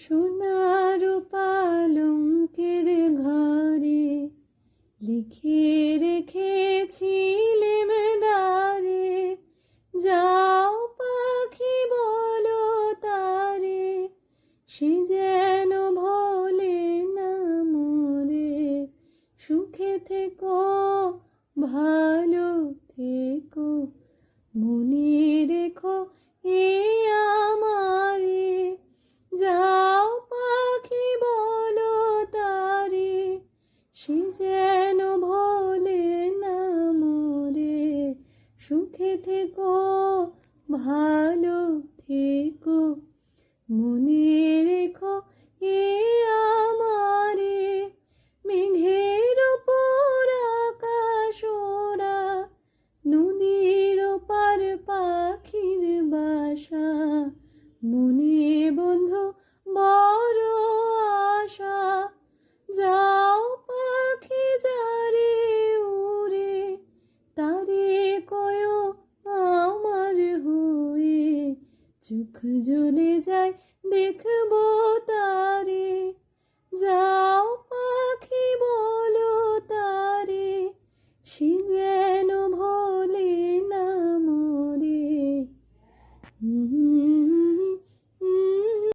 সোনার পালঙ্কের ঘরে লিখে রেখেছিলেম দ্বারে, যাও পাখি বলো তারে, সে যেন ভোলে না মোরে। সুখে থেকো, ভালো থেকো, মনে রেখো এ আমারে। যাও পাখি বলো তারে, সে যেন ভোলে না মোরে। সুখে থেকো, ভালো থেকো, মনে রেখো এ আমারে। মেঘের ওপর আকাশ ওড়া, নদীর ওপার পাখির বাসা, মনে বন্ধু বড় আশা। যাও পাখি যারে উড়ে, তারে কয়ো আমার হয়ে। চোখ জ্বলে যায় দেখবো তারে। যাও পাখি বলো